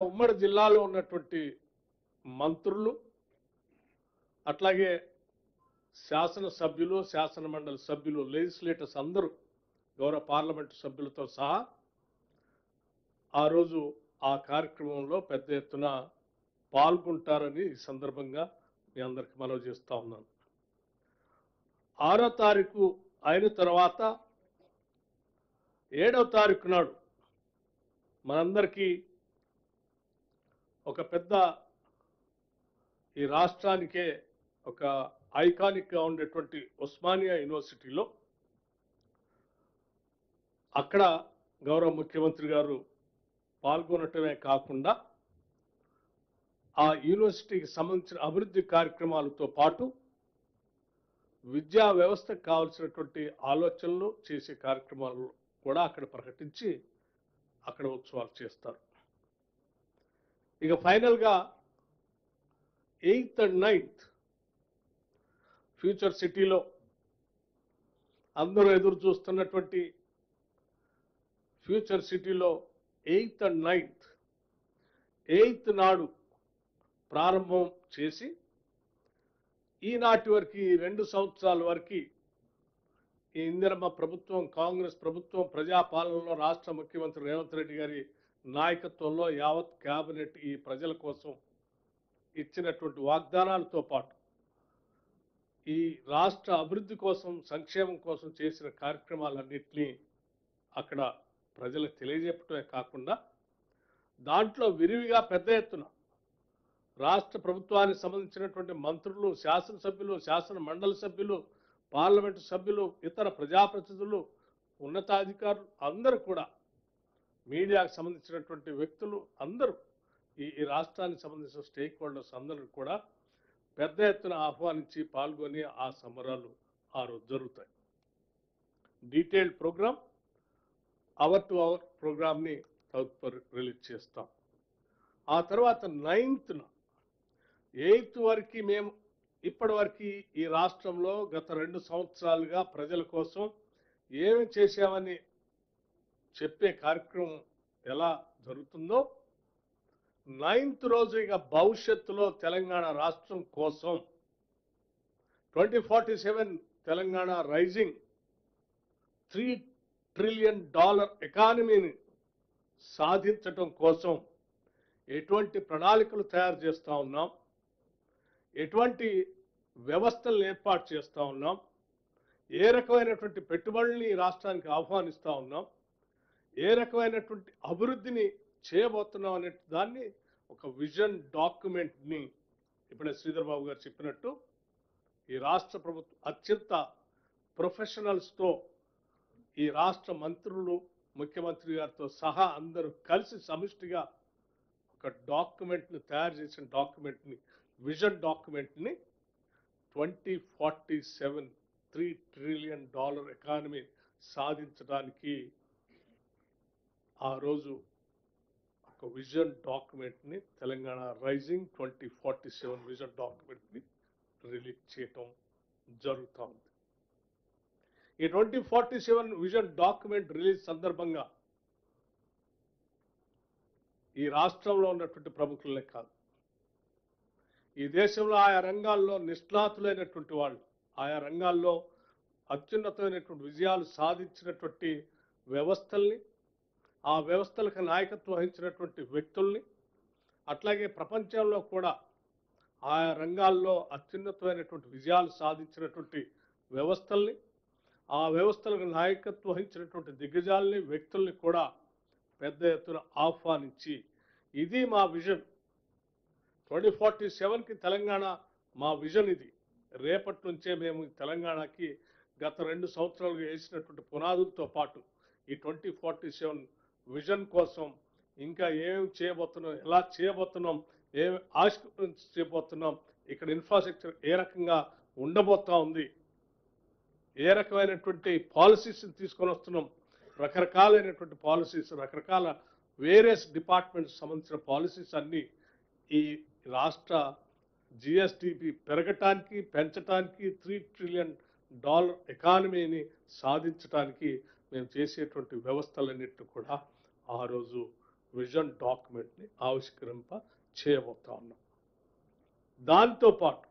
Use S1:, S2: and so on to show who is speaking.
S1: ఉమ్మడి జిల్లాలో ఉన్నటువంటి మంత్రులు అట్లాగే శాసనసభ్యులు, శాసనమండలి సభ్యులు, లెజిస్లేటర్స్ అందరూ గౌరవ పార్లమెంటు సభ్యులతో సహా ఆ రోజు ఆ కార్యక్రమంలో పెద్ద ఎత్తున పాల్గొంటారని ఈ సందర్భంగా మీ అందరికి మనవి చేస్తా ఉన్నాను. 6వ తారీఖు అయిన తర్వాత 7వ తారీఖు నాడు మనందరికీ ఒక పెద్ద ఈ రాష్ట్రానికే ఒక ఐకానిక్గా ఉండేటువంటి ఉస్మానియా యూనివర్సిటీలో అక్కడ గౌరవ ముఖ్యమంత్రి గారు పాల్గొనటమే కాకుండా ఆ యూనివర్సిటీకి సంబంధించిన అభివృద్ధి కార్యక్రమాలతో పాటు విద్యా వ్యవస్థకు కావాల్సినటువంటి ఆలోచనలు చేసే కార్యక్రమాలు కూడా అక్కడ ప్రకటించి అక్కడ ఉత్సవాలు చేస్తారు. ఇక ఫైనల్గా 8th and 9th ఫ్యూచర్ సిటీలో అందరూ ఎదురు చూస్తున్నటువంటి ఫ్యూచర్ సిటీలో 8th and 9th 8th నాడు ప్రారంభం చేసి ఈనాటి వరకు 2 సంవత్సరాల వరకు ఈ ఇందిరమ్మ ప్రభుత్వం, కాంగ్రెస్ ప్రభుత్వం ప్రజాపాలనలో రాష్ట్ర ముఖ్యమంత్రి రేవంత్ రెడ్డి గారి నాయకత్వంలో యావత్ కేబినెట్ ఈ ప్రజల కోసం ఇచ్చినటువంటి వాగ్దానాలతో పాటు ఈ రాష్ట్ర అభివృద్ధి కోసం, సంక్షేమం కోసం చేసిన కార్యక్రమాలన్నింటినీ అక్కడ ప్రజలకు తెలియజెప్పడమే కాకుండా దాంట్లో విరివిగా పెద్ద ఎత్తున రాష్ట్ర ప్రభుత్వానికి సంబంధించినటువంటి మంత్రులు, శాసనసభ్యులు, శాసన మండలి సభ్యులు, పార్లమెంటు సభ్యులు, ఇతర ప్రజాప్రతినిధులు, ఉన్నతాధికారులు అందరూ కూడా, మీడియాకు సంబంధించినటువంటి వ్యక్తులు అందరూ ఈ రాష్ట్రానికి సంబంధించిన స్టేక్ హోల్డర్స్ అందరూ కూడా పెద్ద ఎత్తున ఆహ్వానించి పాల్గొని ఆ సంబరాలు ఆ రోజు జరుగుతాయి. Detailed program hour to hour ప్రోగ్రామ్ని తదుపరి రిలీజ్ చేస్తాం. ఆ తర్వాత 9th 8th వరకు మేము ఇప్పటి వరకు ఈ రాష్ట్రంలో గత 2 సంవత్సరాలుగా ప్రజల కోసం ఏమి చేశామని చెప్పే కార్యక్రమం ఎలా జరుగుతుందో 9th రోజు ఇక భవిష్యత్తులో తెలంగాణ రాష్ట్రం కోసం 2047 తెలంగాణ రైజింగ్ $3 ట్రిలియన్ ఎకానమీని సాధించటం కోసం ఎటువంటి ప్రణాళికలు తయారు చేస్తూ ఉన్నాం, ఎటువంటి వ్యవస్థలను ఏర్పాటు చేస్తూ ఉన్నాం, ఏ రకమైనటువంటి పెట్టుబడుల్ని ఈ రాష్ట్రానికి ఆహ్వానిస్తూ ఉన్నాం, ఏ రకమైనటువంటి అభివృద్ధిని చేయబోతున్నాం అనే దాన్ని ఒక విజన్ డాక్యుమెంట్ని ఇప్పుడే శ్రీధర్ బాబు గారు చెప్పినట్టు ఈ రాష్ట్ర ప్రభుత్వం అత్యంత ప్రొఫెషనల్స్తో ఈ రాష్ట్ర మంత్రులు, ముఖ్యమంత్రి గారితో సహా అందరూ కలిసి సమిష్టిగా ఒక డాక్యుమెంట్ని తయారు చేసిన డాక్యుమెంట్ని, విజన్ డాక్యుమెంట్ని 2047 $3 ట్రిలియన్ ఎకానమీ సాధించడానికి ఆ రోజు ఒక విజన్ డాక్యుమెంట్ని తెలంగాణ రైజింగ్ 2047 విజన్ డాక్యుమెంట్ని రిలీజ్ చేయటం జరుగుతూ ఉంది. ఈ 2047 విజన్ డాక్యుమెంట్ రిలీజ్ సందర్భంగా ఈ రాష్ట్రంలో ఉన్నటువంటి ప్రముఖులనే కాదు, ఈ దేశంలో ఆయా రంగాల్లో నిష్ణాతులైనటువంటి వాళ్ళు, ఆయా రంగాల్లో అత్యున్నతమైనటువంటి విజయాలు సాధించినటువంటి వ్యవస్థల్ని, ఆ వ్యవస్థలకు నాయకత్వం వహించినటువంటి వ్యక్తుల్ని, అట్లాగే ప్రపంచంలో కూడా ఆయా రంగాల్లో అత్యున్నతమైనటువంటి విజయాలు సాధించినటువంటి వ్యవస్థల్ని, ఆ వ్యవస్థలకు నాయకత్వం వహించినటువంటి దిగ్గజాలని, వ్యక్తుల్ని కూడా పెద్ద ఎత్తున ఆహ్వానించి ఇది మా విజన్ 2047కి తెలంగాణ మా విజన్ ఇది, రేపటి నుంచే మేము తెలంగాణకి గత 2 సంవత్సరాలుగా వేసినటువంటి పునాదులతో పాటు ఈ 2047 విజన్ కోసం ఇంకా ఏమి చేయబోతున్నాం, ఎలా చేయబోతున్నాం, ఏమి చేయబోతున్నాం, ఇక్కడ ఇన్ఫ్రాస్ట్రక్చర్ ఏ రకంగా ఉండబోతా ఉంది, ఏ రకమైనటువంటి పాలసీస్ తీసుకొని వస్తున్నాం, రకరకాలైనటువంటి పాలసీస్, రకరకాల వేరియస్ డిపార్ట్మెంట్స్ సంబంధించిన పాలసీస్ అన్నీ ఈ రాష్ట్ర జిఎస్డిపి పెరగటానికి, పెంచడానికి, $3 ట్రిలియన్ ఎకానమీని సాధించడానికి మేము చేసేటువంటి వ్యవస్థలన్నింటినీ కూడా ఆ రోజు విజన్ డాక్యుమెంట్ని ఆవిష్కరింప చేయబోతా ఉన్నాం. దాంతోపాటు